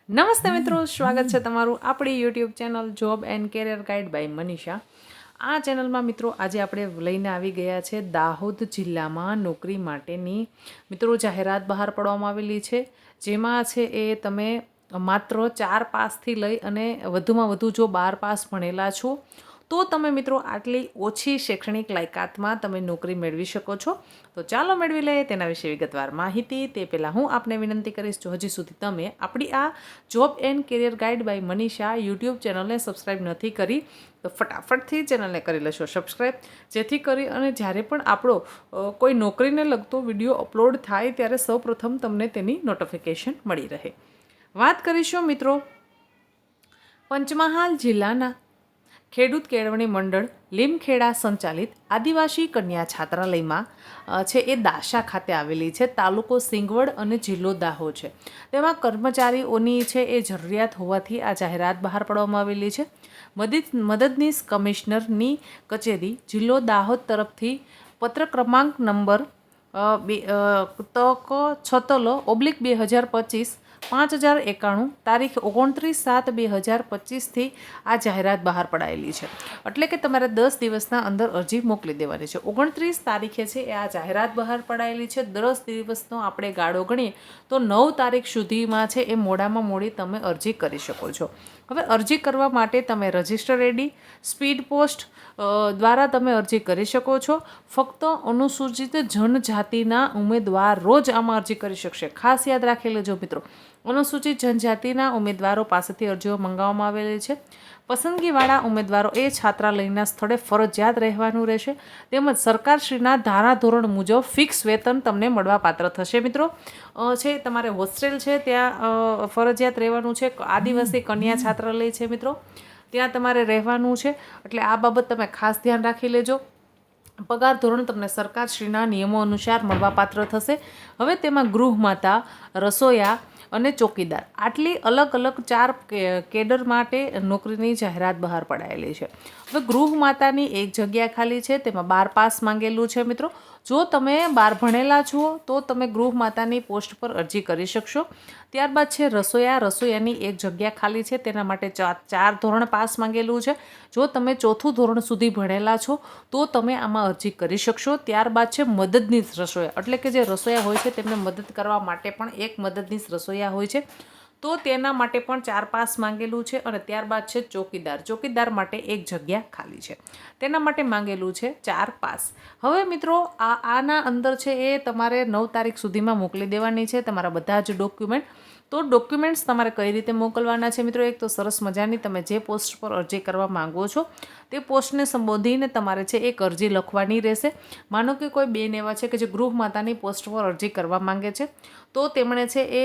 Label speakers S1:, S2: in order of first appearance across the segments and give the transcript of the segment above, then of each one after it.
S1: નમસ્તે મિત્રો, સ્વાગત છે તમારું આપણી YouTube channel job and career guide by Manisha. આ ચેનલમાં મિત્રો આજે આપણે લઈને આવી ગયા છે દાહોદ જિલ્લામાં નોકરી માટેની મિત્રો જાહેરાત બહાર પાડવામાં આવેલી છે. જેમાં છે એ તમે માત્ર 4 પાસથી લઈ અને વધુમાં વધુ જો 12 પાસ ભણેલા છો તો તમે મિત્રો આટલી ઓછી શૈક્ષણિક લાયકાતમાં તમે નોકરી મેળવી શકો છો. તો ચાલો મેળવી લઈએ તેના વિશે વિગતવાર માહિતી. તે પહેલાં હું આપને વિનંતી કરીશ, જો હજી સુધી તમે આપણી આ job and career guide by Manisha YouTube ચેનલને સબસ્ક્રાઈબ નથી કરી તો ફટાફટથી ચેનલને કરી લેશો સબસ્ક્રાઈબ, જેથી કરી અને જ્યારે પણ આપણો કોઈ નોકરીને લગતો વિડીયો અપલોડ થાય ત્યારે સૌપ્રથમ તમને તેની નોટિફિકેશન મળી રહે. વાત કરીશું મિત્રો પંચમહાલ જિલ્લાના ખેડૂત કેળવણી મંડળ લીમખેડા સંચાલિત આદિવાસી કન્યા છાત્રાલયમાં છે એ દાશા ખાતે આવેલી છે. તાલુકો સિંગવડ અને જિલ્લો દાહોદ છે. તેમાં કર્મચારીઓની છે એ જરૂરિયાત હોવાથી આ જાહેરાત બહાર પાડવામાં આવેલી છે. મદદનીશ કમિશનરની કચેરી જિલ્લો દાહોદ તરફથી પત્ર ક્રમાંક નંબર તક/6/2025 5091 તારીખ 29/7/2025 આ જાહેરાત બહાર પડાયેલી છે. એટલે કે તમારે 10 દિવસના અંદર અરજી મોકલી દેવાની છે. 29 તારીખે છે એ આ જાહેરાત બહાર પડાયેલી છે. 10 દિવસનો આપણે ગાળો ગણીએ તો 9 તારીખ સુધીમાં છે એ મોડામાં મોડી તમે અરજી કરી શકો છો. હવે અરજી કરવા માટે તમે રજિસ્ટર આઈડી સ્પીડ પોસ્ટ દ્વારા તમે અરજી કરી શકો છો. ફક્ત અનુસૂચિત જનજાતિના ઉમેદવારો જ આમાં અરજી કરી શકશે. ખાસ યાદ રાખી લેજો મિત્રો, અનુસૂચિત જનજાતિના ઉમેદવારો પાસેથી અરજીઓ મંગાવવામાં આવેલી છે. પસંદગીવાળા ઉમેદવારો એ છાત્રાલયના સ્થળે ફરજિયાત રહેવાનું રહેશે. તેમજ સરકારશ્રીના ધારાધોરણ મુજબ ફિક્સ વેતન તમને મળવાપાત્ર થશે. મિત્રો છે તમારે હોસ્ટેલ છે ત્યાં ફરજિયાત રહેવાનું છે. આદિવાસી કન્યા છાત્રાલય છે મિત્રો, ત્યાં તમારે રહેવાનું છે. એટલે આ બાબત તમે ખાસ ધ્યાન રાખી લેજો. પગાર ધોરણ તમને સરકારશ્રીના નિયમો અનુસાર મળવાપાત્ર થશે. હવે તેમાં ગૃહમાતા, રસોયા અને ચોકીદાર આટલી અલગ અલગ 4 કેડર માટે નોકરીની જાહેરાત બહાર પડાયેલી છે. હવે ગૃહમાતાની એક જગ્યા ખાલી છે, તેમાં 12 પાસ માંગેલું છે. મિત્રો જો તમે 12 ભણેલા છો તો તમે ગૃહમાતાની પોસ્ટ પર અરજી કરી શકશો. ત્યારબાદ છે રસોયાની એક જગ્યા ખાલી છે, તેના માટે 4 ધોરણ પાસ માંગેલું છે. જો તમે 4થું ધોરણ સુધી ભણેલા છો તો તમે આમાં અરજી કરી શકશો. ત્યારબાદ છે મદદનીશ રસોયા, એટલે કે જે રસોયા હોય છે તેમને મદદ કરવા માટે પણ એક મદદનીશ રસોયા હોય છે, તો તેના માટે પણ 4 પાસ માંગેલું છે. અને ત્યારબાદ છે ચોકીદાર માટે એક જગ્યા ખાલી છે, તેના માટે માંગેલું છે 4 પાસ. હવે મિત્રો આના અંદર છે એ તમારે 9 તારીખ સુધીમાં મોકલી દેવાની છે તમારા બધા જ ડોક્યુમેન્ટ. તો ડોક્યુમેન્ટ્સ તમારે કઈ રીતે મોકલવાના છે મિત્રો? એક તો સરસ મજાની તમે જે પોસ્ટ પર અરજી કરવા માંગો છો તે પોસ્ટને સંબોધીને તમારે છે એક અરજી લખવાની રહેશે. માનો કે કોઈ બેન એવા છે કે જે ગૃહમાતાની પોસ્ટ પર અરજી કરવા માંગે છે, તો તેમણે છે એ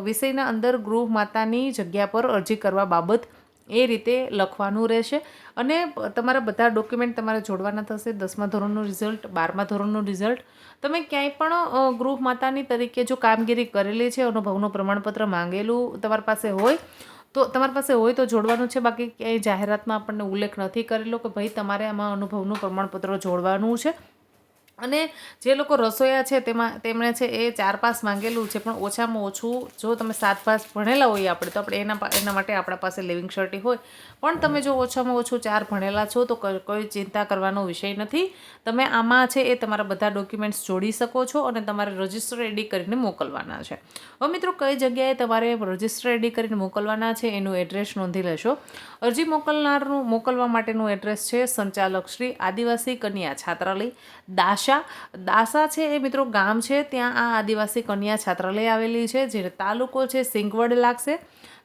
S1: વિષયના અંદર ગૃહમાતાની જગ્યા પર અરજી કરવા બાબત એ રીતે લખવાનું રહેશે. અને તમારા બધા ડોક્યુમેન્ટ તમારે જોડવાના થશે. 10મા ધોરણનું રિઝલ્ટ, 12મા ધોરણનું રિઝલ્ટ, તમે ક્યાંય પણ ગૃહમાતાની તરીકે જો કામગીરી કરેલી છે, અનુભવનું પ્રમાણપત્ર માંગેલું તમારી પાસે હોય તો જોડવાનું છે. બાકી ક્યાંય જાહેરાતમાં આપણને ઉલ્લેખ નથી કરેલો કે ભાઈ તમારે આમાં અનુભવનું પ્રમાણપત્ર જોડવાનું છે. અને જે લોકો રસોયા છે તેમણે છે એ 4 પાસ માંગેલું છે, પણ ઓછામાં ઓછું જો તમે 7 પાસ ભણેલા હોઈએ આપણે તો આપણે એના માટે આપણા પાસે લિવિંગ સર્ટી હોય. પણ તમે જો ઓછામાં ઓછું 4 ભણેલા છો તો કોઈ ચિંતા કરવાનો વિષય નથી. તમે આમાં છે એ તમારા બધા ડોક્યુમેન્ટ્સ જોડી શકો છો અને તમારે રજિસ્ટર આઈડી કરીને મોકલવાના છે. હવે મિત્રો કઈ જગ્યાએ તમારે રજિસ્ટર આઈડી કરીને મોકલવાના છે એનું એડ્રેસ નોંધી લેશો. અરજી મોકલવા માટેનું એડ્રેસ છે સંચાલક શ્રી આદિવાસી કન્યા છાત્રાલય દાસા છે એ મિત્રો ગામ છે, ત્યાં આ આદિવાસી કન્યા છાત્રાલય આવેલી છે. જે તાલુકો છે સિંગવડ લાગશે,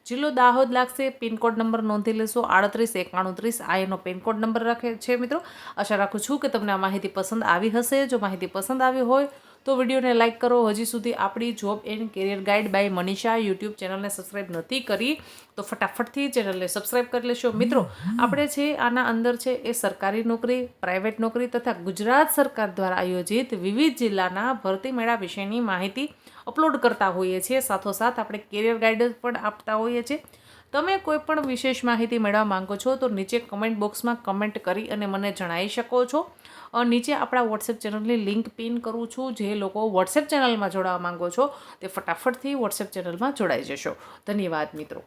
S1: જિલ્લો દાહોદ લાગશે. પિનકોડ નંબર નોંધી લેશો 38 129. આ એનો પિનકોડ નંબર રાખે છે. મિત્રો આશા રાખું છું કે તમને આ માહિતી પસંદ આવી હશે. જો માહિતી પસંદ આવી હોય તો વિડીયોને લાઇક કરો. હજી સુધી આપણી job and career guide by Manisha YouTube ચેનલને સબસ્ક્રાઈબ નથી કરી તો ફટાફટથી ચેનલને સબસ્ક્રાઈબ કરી લેશો. મિત્રો આપણે છે આના અંદર છે એ સરકારી નોકરી, પ્રાઇવેટ નોકરી તથા ગુજરાત સરકાર દ્વારા આયોજિત વિવિધ જિલ્લાના ભરતી મેળા વિશેની માહિતી અપલોડ કરતા હોઈએ છીએ. સાથોસાથ આપણે કેરિયર ગાઈડન્સ પણ આપતા હોઈએ છીએ. તમે કોઈ પણ વિશેષ માહિતી મેળવવા માંગો છો તો નીચે કમેન્ટ બોક્સમાં કમેન્ટ કરી અને મને જણાવી શકો છો. નીચે આપણા વોટ્સએપ ચેનલની લિંક પિન કરું છું. જે લોકો વોટ્સએપ ચેનલમાં જોડાવા માંગો છો તે ફટાફટથી વોટ્સએપ ચેનલમાં જોડાઈ જશો. ધન્યવાદ મિત્રો.